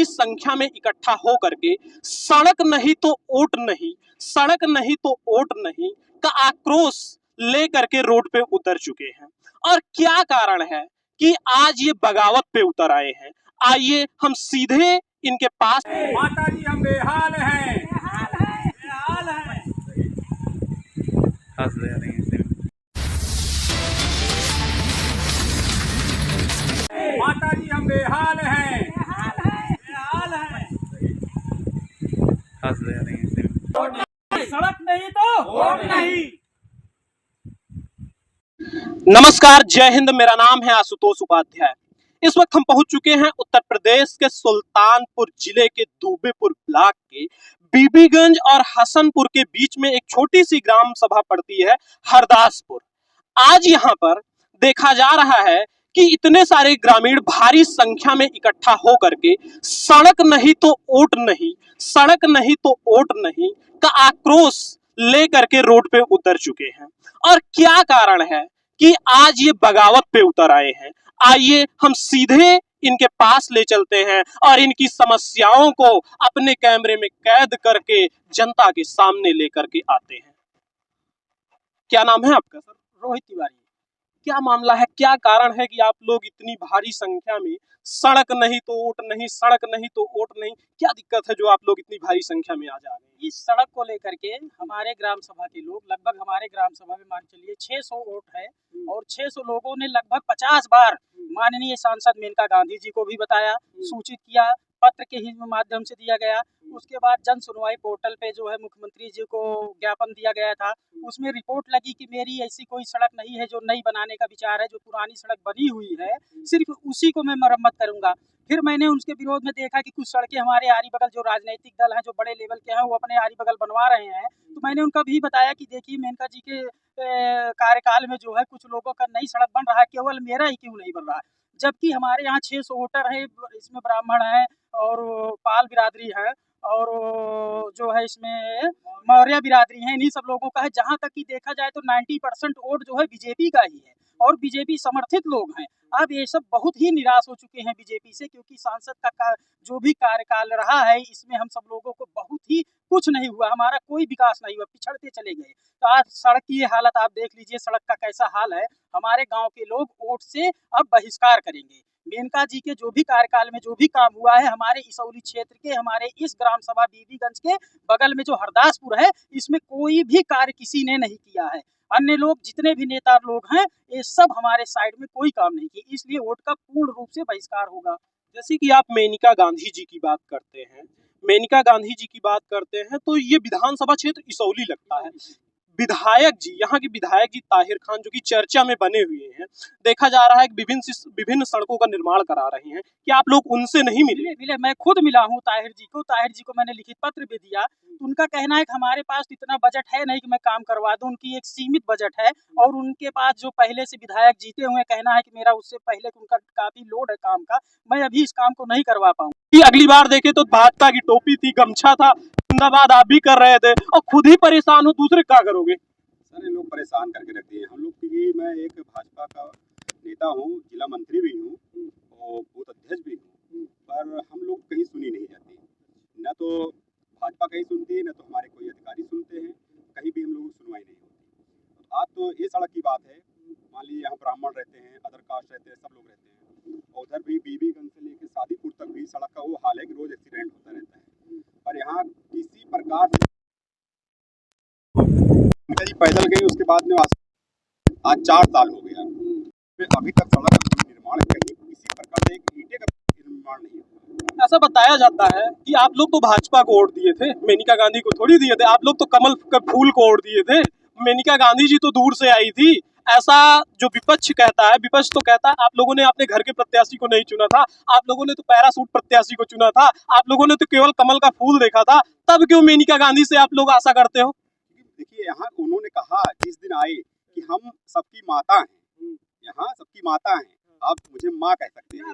संख्या में इकट्ठा हो करके सड़क नहीं तो वोट नहीं, सड़क नहीं तो वोट नहीं का आक्रोश लेकर के रोड पे उतर चुके हैं। और क्या कारण है कि आज ये बगावत पे उतर आए हैं? आइए हम सीधे इनके पास। माता जी हम बेहाल हैं, बेहाल हैं। माता जी हम बेहाल हैं, बेहाल हैं। सड़क नहीं तो वोट नहीं। नमस्कार, जय हिंद। मेरा नाम है आशुतोष उपाध्याय। इस वक्त हम पहुंच चुके हैं उत्तर प्रदेश के सुल्तानपुर जिले के दूबेपुर ब्लॉक के बीबीगंज और हसनपुर के बीच में एक छोटी सी ग्राम सभा पड़ती है, हरदासपुर। आज यहां पर देखा जा रहा है कि इतने सारे ग्रामीण भारी संख्या में इकट्ठा हो करके सड़क नहीं तो वोट नहीं, सड़क नहीं तो वोट नहीं का आक्रोश लेकर के रोड पे उतर चुके हैं। और क्या कारण है कि आज ये बगावत पे उतर आए हैं? आइए हम सीधे इनके पास ले चलते हैं और इनकी समस्याओं को अपने कैमरे में कैद करके जनता के सामने लेकर के आते हैं। क्या नाम है आपका? सर, रोहित तिवारी। क्या मामला है, क्या कारण है कि आप लोग इतनी भारी संख्या में सड़क नहीं तो वोट नहीं, सड़क नहीं तो वोट नहीं, क्या दिक्कत है जो आप लोग इतनी भारी संख्या में आ जा रहे हैं? इस सड़क को लेकर के हमारे ग्राम सभा के लोग, लगभग हमारे ग्राम सभा में मान चलिए 600 वोट है और 600 लोगों ने लगभग 50 बार माननीय सांसद मेनका गांधी जी को भी बताया, सूचित किया, पत्र के ही माध्यम से दिया गया। उसके बाद जन सुनवाई पोर्टल पे जो है मुख्यमंत्री जी को ज्ञापन दिया गया था, उसमें रिपोर्ट लगी कि मेरी ऐसी कोई सड़क नहीं है जो नई बनाने का विचार है, जो पुरानी सड़क बनी हुई है सिर्फ उसी को मैं मरम्मत करूंगा। फिर मैंने उनके विरोध में देखा कि कुछ सड़कें हमारे आरी बगल जो राजनीतिक दल हैं, जो बड़े लेवल के हैं, वो अपने आरी बगल बनवा रहे हैं। तो मैंने उनका भी बताया कि देखिए मेनका जी के कार्यकाल में जो है कुछ लोगों का नई सड़क बन रहा है, केवल मेरा ही क्यों नहीं बन रहा है? जबकि हमारे यहाँ 600 वोटर है, इसमें ब्राह्मण है और पाल बिरादरी है और जो है इसमें मौर्य बिरादरी है, इन्हीं सब लोगों का है। जहाँ तक कि देखा जाए तो 90% वोट जो है बीजेपी का ही है और बीजेपी समर्थित लोग हैं। अब ये सब बहुत ही निराश हो चुके हैं बीजेपी से, क्योंकि सांसद का जो भी कार्यकाल रहा है इसमें हम सब लोगों को बहुत ही कुछ नहीं हुआ, हमारा कोई विकास नहीं हुआ, पिछड़ते चले गए। तो आज सड़क की ये हालत आप देख लीजिए, सड़क का कैसा हाल है। हमारे गांव के लोग वोट से अब बहिष्कार करेंगे। मेनका जी के जो भी कार्यकाल में जो भी काम हुआ है हमारे इसौली क्षेत्र के, हमारे इस ग्राम सभा बीबीगंज के बगल में जो हरदासपुर है, इसमें कोई भी कार्य किसी ने नहीं किया है। अन्य लोग जितने भी नेता लोग हैं ये सब हमारे साइड में कोई काम नहीं किया, इसलिए वोट का पूर्ण रूप से बहिष्कार होगा। जैसे कि आप मेनका गांधी जी की बात करते हैं, मेनका गांधी जी की बात करते हैं तो ये विधानसभा क्षेत्र इसौली लगता है। विधायक जी, यहाँ के विधायक जी ताहिर खान जो कि चर्चा में बने हुए हैं, देखा जा रहा है कि विभिन्न सड़कों का निर्माण करा रहे हैं। क्या आप लोग उनसे नहीं मिले? मैं खुद मिला हूँ ताहिर जी को, ताहिर जी को मैंने लिखित पत्र भी दिया। उनका कहना है कि हमारे पास इतना बजट है नहीं कि मैं काम करवा दूं, उनकी एक सीमित बजट है और उनके पास जो पहले से विधायक जीते हुए कहना है कि मेरा उससे पहले उनका काफी लोड है काम का, मैं अभी इस काम को नहीं करवा पाऊँ। अगली बार देखे तो भाजपा की टोपी थी, गमछा था, जिंदाबाद आप भी कर रहे थे और खुद ही परेशान हो, दूसरे क्या करोगे? सारे लोग परेशान करके रखते हैं हम लोग, क्योंकि मैं एक भाजपा का नेता हूँ, जिला मंत्री भी हूँ और बूथ अध्यक्ष भी हूँ, पर हम लोग कहीं सुनी नहीं जाती। न तो भाजपा कहीं सुनती है, न तो हमारे कोई अधिकारी सुनते हैं, कहीं भी हम लोगों की सुनवाई नहीं होती। आज तो ये सड़क की बात है, मान लीजिए यहाँ ब्राह्मण रहते हैं, अदर कास्ट रहते हैं, सब लोग रहते हैं, और उधर भी बीबीगंज से लेकर शादीपुर तक भी सड़क का वो हाल है कि रोज एक्सीडेंट होता रहता है। पर यहाँ किसी प्रकार जी पैदल गई, उसके बाद में आज 4 साल हो गया, फिर अभी तक सड़क का निर्माण कहीं किसी प्रकार से एक ईंटे का निर्माण नहीं हुआ। ऐसा बताया जाता है कि आप लोग तो भाजपा को वोट दिए थे, मेनका गांधी को थोड़ी दिए थे। आप लोग तो कमल के फूल को वोट दिए थे, मेनका गांधी जी तो दूर से आई थी। ऐसा जो विपक्ष कहता है, विपक्ष तो कहता है आप लोगों ने अपने घर के प्रत्याशी को नहीं चुना था, आप लोगों ने तो पैरासूट प्रत्याशी को चुना था, आप लोगों ने तो केवल कमल का फूल देखा था, तब क्यों मेनका गांधी से आप लोग आशा करते हो? देखिए, यहाँ उन्होंने कहा जिस दिन आए कि हम सबकी माता हैं, यहाँ सबकी माता हैं, आप मुझे माँ कह सकते हैं।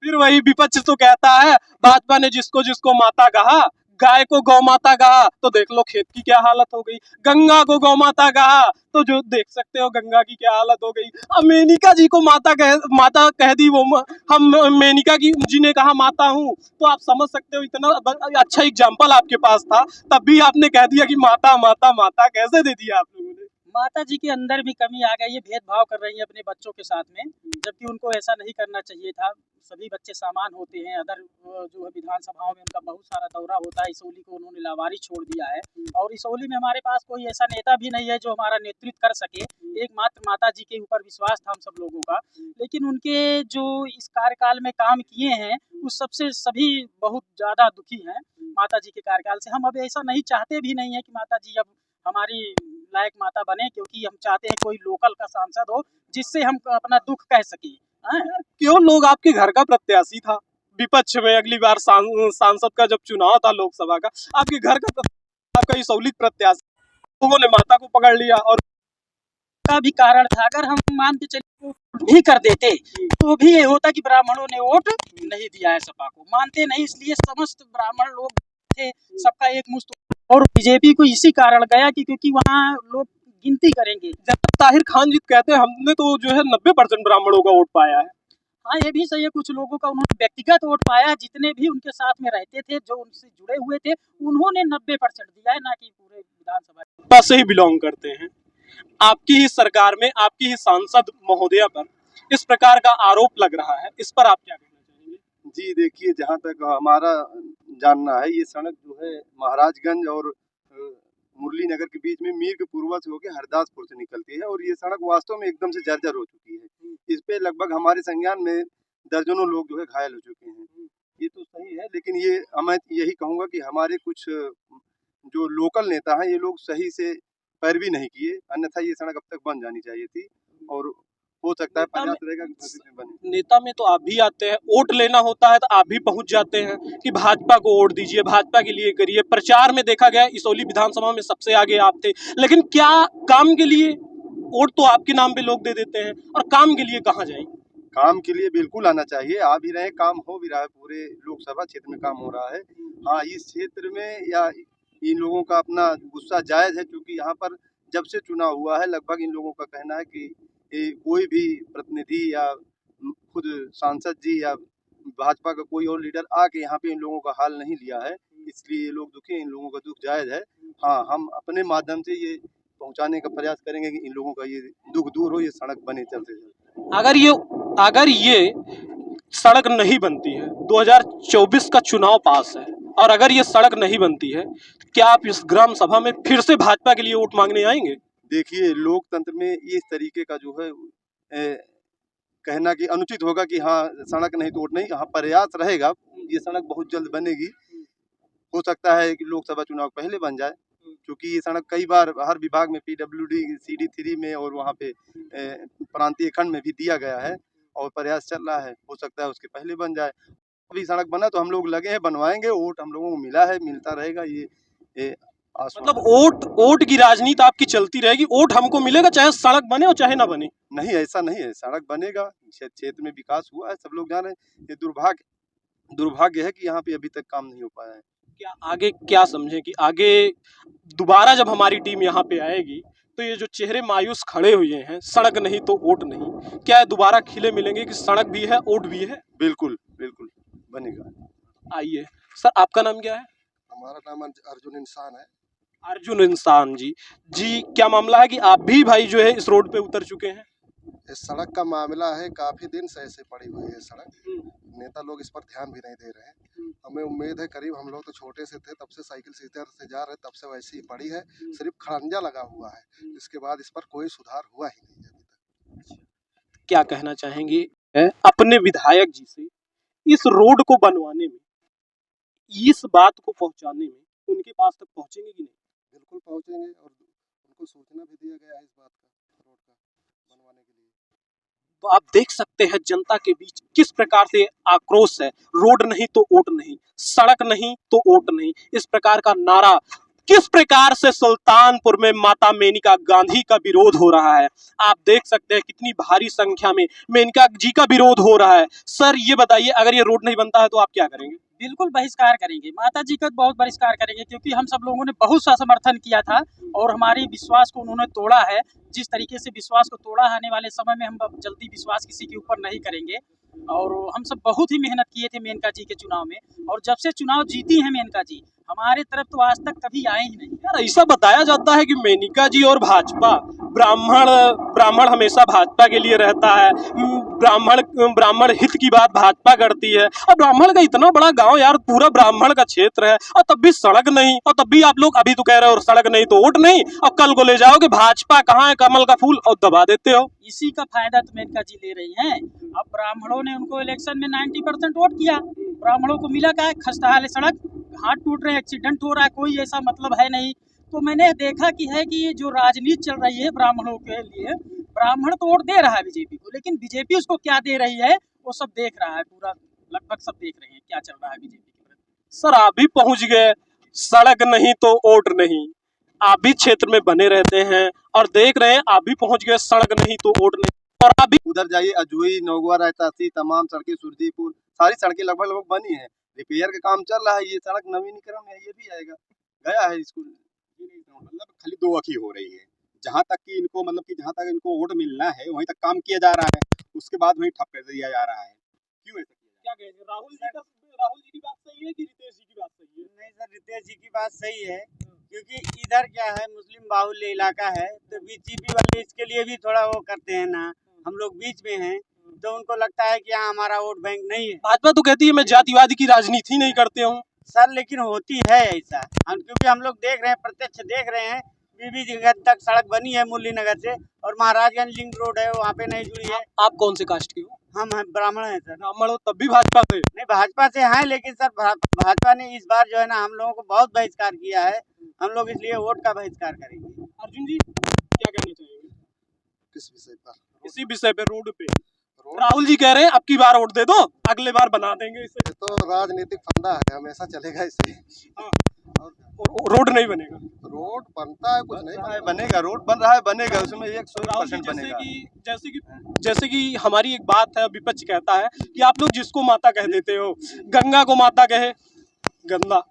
फिर वही विपक्ष तो कहता है भाजपा ने जिसको जिसको माता कहा, गाय को गौ माता कहा तो देख लो खेत की क्या हालत हो गई, गंगा को गौ माता कहा तो जो देख सकते हो गंगा की क्या हालत हो गई। अब मेनका जी को माता कह दी, वो हम मेनका जी ने कहा माता हूँ, तो आप समझ सकते हो इतना अच्छा एग्जाम्पल आपके पास था, तब भी आपने कह दिया कि माता माता माता। कैसे दे दिया आप लोगों ने? माता जी के अंदर भी कमी आ गई है, भेदभाव कर रही है अपने बच्चों के साथ में, जबकि उनको ऐसा नहीं करना चाहिए था। सभी बच्चे समान होते हैं। अदर जो है विधानसभाओं में उनका बहुत सारा दौरा होता है, इसौली को उन्होंने लावारिस छोड़ दिया है, और इसौली में हमारे पास कोई ऐसा नेता भी नहीं है जो हमारा नेतृत्व कर सके। एकमात्र माता जी के ऊपर विश्वास था हम सब लोगों का, लेकिन उनके जो इस कार्यकाल में काम किए हैं उस सबसे सभी बहुत ज़्यादा दुखी हैं माता जी के कार्यकाल से। हम अब ऐसा नहीं चाहते भी नहीं है कि माता जी अब हमारी लायक माता बने, क्योंकि हम चाहते हैं कोई लोकल का सांसद हो जिससे हम अपना दुख कह सकें। क्यों लोग आपके घर का प्रत्याशी था विपक्ष में, अगली बार सांसद का जब चुनाव था लोकसभा का, आपके घर का आपका इसौली प्रत्याशी, लोगों ने माता को पकड़ लिया। और का भी कारण था, अगर हम मान के चलिए भी कर देते तो भी ये होता कि ब्राह्मणों ने वोट नहीं दिया है सपा को, मानते नहीं, इसलिए समस्त ब्राह्मण लोग थे, सबका एक मुश्त। और बीजेपी को इसी कारण गया कि क्योंकि वहाँ लोग गिनती करेंगे। जब ताहिर खान जी कहते हैं हमने तो जो है 90% ब्राह्मणों का वोट पाया है। हाँ, ये भी सही है, कुछ लोगों का उन्होंने व्यक्तिगत वोट पाया है, जितने भी उनके साथ में रहते थे, जो उनसे जुड़े हुए थे, उन्होंने 90% दिया है, ना कि पूरे विधानसभा बस से ही बिलोंग करते हैं। आपकी ही सरकार में आपकी ही सांसद महोदया पर इस प्रकार का आरोप लग रहा है, इस पर आप क्या कहना चाहेंगे? जी देखिए, जहाँ तक हमारा जानना है, ये सड़क जो है महाराजगंज और मुरली नगर के बीच में मीर के पूर्वा से होकर हरदासपुर से निकलती है, और ये सड़क वास्तव में एकदम से जर्जर हो चुकी है। इस पे लगभग हमारे संज्ञान में दर्जनों लोग जो है घायल हो चुके हैं। ये तो सही है, लेकिन ये मैं यही कहूँगा कि हमारे कुछ जो लोकल नेता हैं, ये लोग सही से पैरवी नहीं किए, अन्यथा ये सड़क अब तक बन जानी चाहिए थी, और हो सकता है प्रयास रहेगा कि भविष्य में बने। नेता में तो आप भी आते हैं, वोट लेना होता है तो आप भी पहुंच जाते हैं कि भाजपा को वोट दीजिए, भाजपा के लिए करिए। प्रचार में देखा गया इसौली विधानसभा में सबसे आगे आप थे, लेकिन क्या काम के लिए? वोट तो आपके नाम पे लोग दे देते हैं, और काम के लिए कहाँ जाएं? काम के लिए बिल्कुल आना चाहिए, आ भी रहे, काम हो भी रहा है, पूरे लोकसभा क्षेत्र में काम हो रहा है। हाँ, इस क्षेत्र में या इन लोगों का अपना गुस्सा जायज़ है, क्योंकि यहाँ पर जब से चुनाव हुआ है लगभग इन लोगों का कहना है कि कोई भी प्रतिनिधि या खुद सांसद जी या भाजपा का कोई और लीडर आके यहाँ पे इन लोगों का हाल नहीं लिया है, इसलिए ये लोग दुखी हैं। इन लोगों का दुख जायज़ है। हाँ, हम अपने माध्यम से ये पहुँचाने का प्रयास करेंगे कि इन लोगों का ये दुख दूर हो, ये सड़क बने जल्द से जल्द। अगर ये सड़क नहीं बनती है, 2024 का चुनाव पास है, और अगर ये सड़क नहीं बनती है, क्या आप इस ग्राम सभा में फिर से भाजपा के लिए वोट मांगने आएंगे? देखिए, लोकतंत्र में इस तरीके का जो है कहना कि अनुचित होगा कि हाँ सड़क नहीं तो वोट नहीं। हाँ, प्रयास रहेगा, ये सड़क बहुत जल्द बनेगी। हो सकता है कि लोकसभा चुनाव पहले बन जाए, क्योंकि ये सड़क कई बार हर विभाग में PWD CD3 में और वहाँ पे प्रांतीय खंड में भी दिया गया है, और प्रयास चल रहा है, हो सकता है उसके पहले बन जाए। अभी सड़क बना तो हम लोग लगे हैं, बनवाएंगे, वोट हम लोगों को मिला है, मिलता रहेगा। ये मतलब वोट की राजनीति आपकी चलती रहेगी, वोट हमको मिलेगा चाहे सड़क बने और चाहे ना बने? नहीं, ऐसा नहीं है, सड़क बनेगा, क्षेत्र में विकास हुआ है, सब लोग जान रहे हैं। ये दुर्भाग्य है कि यहाँ पे अभी तक काम नहीं हो पाया है। क्या आगे क्या समझें कि आगे दोबारा जब हमारी टीम यहाँ पे आएगी तो ये जो चेहरे मायूस खड़े हुए हैं, सड़क नहीं तो वोट नहीं, क्या दोबारा खिले मिलेंगे कि सड़क भी है वोट भी है? बिल्कुल बिल्कुल बनेगा। आइए सर, आपका नाम क्या है? हमारा नाम अर्जुन इंसान है। अर्जुन इंसान जी, क्या मामला है कि आप भी भाई जो है इस रोड पे उतर चुके हैं? इस सड़क का मामला है, काफी दिन से ऐसे पड़ी हुई है सड़क, नेता लोग इस पर ध्यान भी नहीं दे रहे हैं। हमें उम्मीद है, करीब हम लोग तो छोटे से थे तब से साइकिल से इधर से जा रहे, तब से वैसी ही पड़ी है, सिर्फ खड़ंजा लगा हुआ है। इसके बाद इस पर कोई सुधार हुआ ही नहीं है अभी तक। क्या कहना चाहेंगे अपने विधायक जी से इस रोड को बनवाने में, इस बात को पहुंचाने में, उनके पास तक पहुंचेंगे कि नहीं? बिल्कुल पहुंचेंगे, और उनको सूचना भी दिया गया है इस बात का, रोड का बनवाने के लिए। तो आप देख सकते हैं जनता के बीच किस प्रकार से आक्रोश है। रोड नहीं तो वोट नहीं, सड़क नहीं तो वोट नहीं, इस प्रकार का नारा किस प्रकार से सुल्तानपुर में माता मेनका गांधी का विरोध हो रहा है। आप देख सकते हैं कितनी भारी संख्या में मेनका जी का विरोध हो रहा है। सर ये बताइए, अगर ये रोड नहीं बनता है तो आप क्या करेंगे? बिल्कुल बहिष्कार करेंगे, माता जी का बहुत बहिष्कार करेंगे, क्योंकि हम सब लोगों ने बहुत सा समर्थन किया था और हमारी विश्वास को उन्होंने तोड़ा है। जिस तरीके से विश्वास को तोड़ा है, आने वाले समय में हम अब जल्दी विश्वास किसी के ऊपर नहीं करेंगे। और हम सब बहुत ही मेहनत किए थे मेनका जी के चुनाव में, और जब से चुनाव जीती हैं मेनका जी, हमारे तरफ तो आज तक कभी आए ही नहीं। यार ऐसा बताया जाता है कि मेनका जी और भाजपा, ब्राह्मण हमेशा भाजपा के लिए रहता है, ब्राह्मण हित की बात भाजपा करती है। और ब्राह्मण का इतना बड़ा गांव यार, पूरा ब्राह्मण का क्षेत्र है, और तब भी सड़क नहीं, और तब भी आप लोग अभी तो कह रहे हो सड़क नहीं तो वोट नहीं, और कल को ले जाओगे भाजपा कहाँ है कमल का फूल और दबा देते हो। इसी का फायदा तो मेनका जी ले रही हैं। अब ब्राह्मणों ने उनको इलेक्शन में 90% वोट किया, ब्राह्मणों को मिला क्या है? खस्ताहाल सड़क, हाथ टूट रहे, एक्सीडेंट हो रहा है, कोई ऐसा मतलब है नहीं। तो मैंने देखा कि है कि जो राजनीति चल रही है ब्राह्मणों के लिए, ब्राह्मण तो वोट दे रहा है बीजेपी को, लेकिन बीजेपी उसको क्या दे रही है वो सब देख रहा है, पूरा लगभग सब देख रहे हैं क्या चल रहा है बीजेपी के। सर आप भी पहुंच गए, सड़क नहीं तो वोट नहीं, आप भी क्षेत्र में बने रहते हैं और देख रहे हैं, आप भी पहुंच गए, सड़क नहीं तो वोट नहीं। और आप भी उधर जाइए, अजोई, नौगवा, रहतासी, तमाम सड़कें, सुरजीपुर, सारी सड़कें लगभग बनी है। रिपेयर का काम चल रहा है, ये सड़क नवीनीकरण में ये भी आएगा, गया है स्कूल। मतलब खाली दो अखी हो रही है। जहाँ तक कि इनको मतलब कि जहाँ तक इनको वोट मिलना है वहीं तक काम किया जा रहा है, उसके बाद वहीं ठप कर दिया जा रहा है। क्यों ऐसा किया? क्या कहेंगे, राहुल जी की बात सही है कि रितेश जी की बात सही है? नहीं सर, रितेश जी की बात सही है, क्योंकि इधर क्या है, मुस्लिम बाहुल्य इलाका है, तो बीजेपी वाले इसके लिए भी थोड़ा वो करते हैं ना, हम लोग बीच में हैं, तो उनको लगता है कि यहाँ हमारा वोट बैंक नहीं है। भाजपा तो कहती है मैं जातिवाद की राजनीति नहीं करते हूँ। सर लेकिन होती है ऐसा, क्योंकि हम लोग देख रहे हैं, प्रत्यक्ष देख रहे हैं, बीबीगंज तक सड़क बनी है मुरली नगर से, और महाराजगंज लिंक रोड है वहाँ पे नहीं जुड़ी है। आप कौन से कास्ट के हो? हम ब्राह्मण हैं सर। ब्राह्मण हो तब भी भाजपा से? नहीं, भाजपा से हैं, लेकिन सर भाजपा ने इस बार जो है ना हम लोगों को बहुत बहिष्कार किया है, हम लोग इसलिए वोट का बहिष्कार करेंगे। अर्जुन जी क्या कहना चाहेंगे किस विषय पर? इसी विषय पे, रोड पे? रोड राहुल जी कह रहे हैं अब की बार वोट दे दो, अगले बार बना देंगे इसे। ये तो राजनीतिक फंडा है, हमेशा चलेगा इसे। हाँ। और और रोड नहीं बनेगा? रोड बनता है, कुछ नहीं बन रहा है, बनता। बनेगा, रोड बन रहा है, बनेगा, उसमें 100% जैसे बनेगा। कि जैसे कि हमारी एक बात है, विपक्ष कहता है कि आप लोग जिसको माता कह देते हो, गंगा को माता कहे गंदा,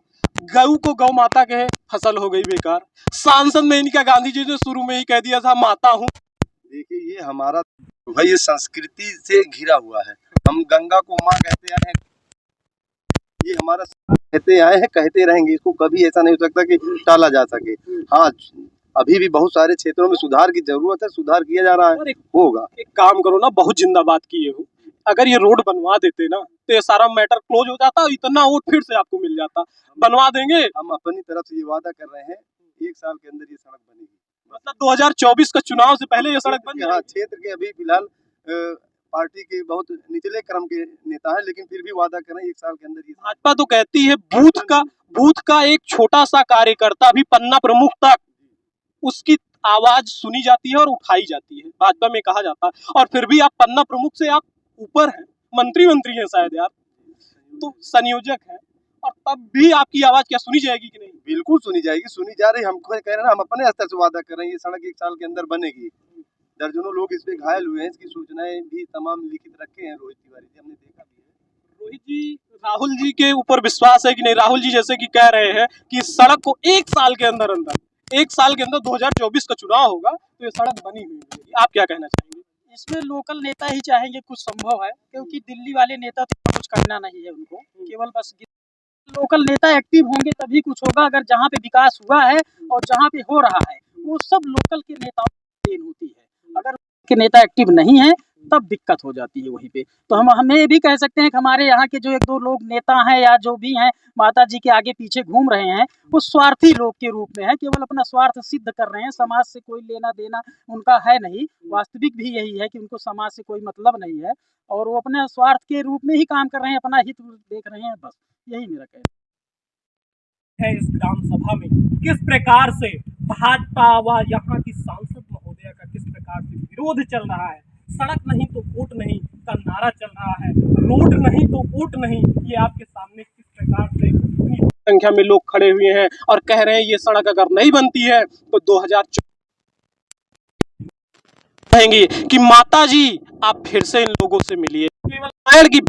गऊ को गौ माता कहे फसल हो गई बेकार। सांसद मेनका गांधी जी ने शुरू में ही कह दिया था माता हूँ। देखिए ये हमारा भाई, ये संस्कृति से घिरा हुआ है, हम गंगा को माँ कहते आए हैं, ये हमारा कहते आए हैं, कहते रहेंगे, इसको कभी ऐसा नहीं हो सकता कि टाला जा सके। हाँ, अभी भी बहुत सारे क्षेत्रों में सुधार की जरूरत है, सुधार किया जा रहा है, होगा। एक काम करो ना, बहुत जिंदाबाद किए हो, अगर ये रोड बनवा देते ना तो ये सारा मैटर क्लोज हो जाता, इतना वोट फिर से आपको मिल जाता। बनवा देंगे, हम अपनी तरफ से ये वादा कर रहे हैं, 1 साल के अंदर ये सड़क बनेगी। मतलब 2024 का चुनाव से पहले ये सड़क बन यहाँ जाएगी। क्षेत्र के अभी फिलहाल पार्टी के बहुत निचले क्रम के नेता है, लेकिन फिर भी वादा कर रहे हैं 1 साल के अंदर ये। भाजपा तो कहती है बूथ का एक छोटा सा कार्यकर्ता भी पन्ना प्रमुख तक उसकी आवाज सुनी जाती है और उठाई जाती है, भाजपा में कहा जाता है। और फिर भी आप पन्ना प्रमुख से आप ऊपर हैं, मंत्री हैं शायद यार, तो संयोजक है, और तब भी आपकी आवाज क्या सुनी जाएगी कि नहीं? बिल्कुल सुनी जाएगी, सुनी जा रही है। हम कह रहे हैं, हम अपने स्तर से वादा कर रहे हैं, ये सड़क 1 साल के अंदर बनेगी। दर्जनों लोग इस पे घायल हुए हैं, इसकी सूचनाएं भी तमाम लिखित रखे हैं रोहित तिवारी जी, हमने देखा भी है। रोहित जी, राहुल जी के ऊपर विश्वास है कि नहीं? राहुल जी जैसे कि कह रहे हैं कि इस सड़क को 1 साल के अंदर 2024 का चुनाव होगा तो ये सड़क बनी हुई है। आप क्या कहना चाहेंगे? इसमें लोकल नेता ही चाहेंगे, कुछ संभव है, क्योंकि दिल्ली वाले नेता तो कुछ करना नहीं है उनको, केवल बस लोकल नेता एक्टिव होंगे तभी कुछ होगा। अगर जहाँ पे विकास हुआ है और जहाँ पे हो रहा है वो सब लोकल के नेताओं की देन होती है, अगर के नेता एक्टिव नहीं है तब दिक्कत हो जाती है वहीं पे। तो हमें ये भी कह सकते हैं कि हमारे यहाँ के जो 1-2 लोग नेता हैं या जो भी हैं माता जी के आगे पीछे घूम रहे हैं, वो स्वार्थी लोग के रूप में है, केवल अपना स्वार्थ सिद्ध कर रहे हैं, समाज से कोई लेना देना उनका है नहीं। वास्तविक भी यही है कि उनको समाज से कोई मतलब नहीं है और वो अपने स्वार्थ के रूप में ही काम कर रहे हैं, अपना हित देख रहे हैं, बस यही मेरा कहना है। इस ग्राम सभा में किस प्रकार से भाजपा व यहाँ की सांसद महोदया का किस प्रकार से विरोध चल रहा है, सड़क नहीं तो वोट नहीं का नारा चल रहा है, रोड नहीं तो वोट नहीं, ये आपके सामने किस प्रकार से इतनी संख्या में लोग खड़े हुए हैं और कह रहे हैं ये सड़क अगर नहीं बनती है तो 2024 कहेंगे कि माता जी आप फिर से इन लोगों से मिलिए। केवल नारायण की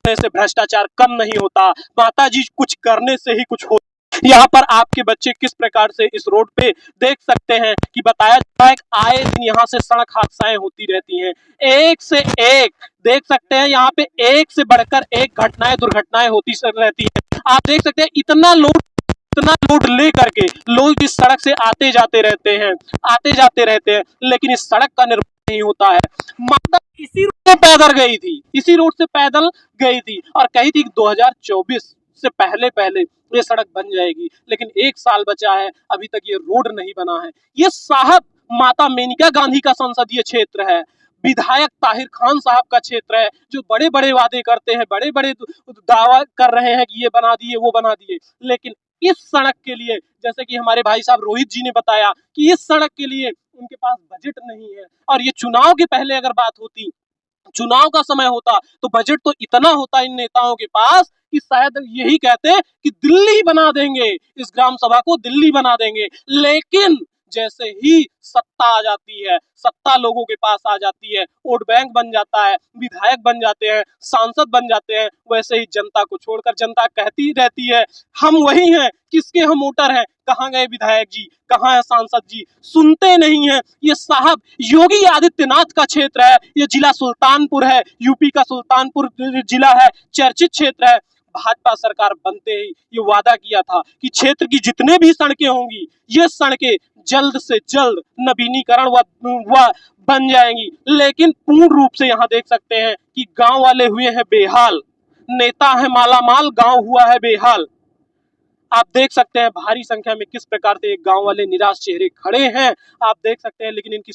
करने से भ्रष्टाचार कम नहीं होता, माता जी कुछ करने से ही कुछ हो। यहाँ पर आपके बच्चे किस प्रकार से इस रोड पे देख सकते हैं कि बताया जाता है आए दिन यहाँ से सड़क हादसाएं होती रहती हैं, एक से एक देख सकते हैं यहाँ पे एक से बढ़कर एक दुर्घटनाएं होती रहती है। आप देख सकते हैं इतना लोड ले करके लोग इस सड़क से आते जाते रहते हैं, लेकिन इस सड़क का निर्माण नहीं होता है। माता इसी रोड से पैदल गई थी और कही थी 2024 से पहले ये सड़क बन जाएगी, लेकिन 1 साल बचा है, अभी तक ये रोड नहीं बना है। ये साहब माता मेनका गांधी का संसदीय क्षेत्र है, विधायक ताहिर खान साहब का क्षेत्र है, जो बड़े बड़े वादे करते हैं, बड़े बड़े दावा कर रहे हैं कि ये बना दिए वो बना दिए, लेकिन इस सड़क के लिए जैसे कि हमारे भाई साहब रोहित जी ने बताया कि इस सड़क के लिए उनके पास बजट नहीं है। और ये चुनाव के पहले अगर बात होती, चुनाव का समय होता, तो बजट तो इतना होता इन नेताओं के पास कि शायद यही कहते कि दिल्ली बना देंगे, इस ग्राम सभा को दिल्ली बना देंगे। लेकिन जैसे ही सत्ता आ जाती है, सत्ता लोगों के पास आ जाती है, वोट बैंक बन जाता है, विधायक बन जाते हैं, सांसद बन जाते हैं, वैसे ही जनता को छोड़कर जनता कहती रहती है हम वही हैं, किसके हम वोटर हैं, कहाँ गए विधायक जी, कहाँ है सांसद जी, सुनते नहीं है। ये साहब योगी आदित्यनाथ का क्षेत्र है, ये जिला सुल्तानपुर है, यूपी का सुल्तानपुर जिला है, चर्चित क्षेत्र है। भाजपा सरकार बनते ही ये वादा किया था कि क्षेत्र की जितने भी सड़कें होंगी, ये सड़कें जल्द से जल्द नवीनीकरण व बन जाएंगी, लेकिन पूर्ण रूप से यहाँ देख सकते हैं कि गांव वाले हुए हैं बेहाल, नेता है मालामाल, गांव हुआ है बेहाल। आप देख सकते हैं भारी संख्या में किस प्रकार से गांव वाले निराश चेहरे खड़े हैं, आप देख सकते हैं, लेकिन इनकी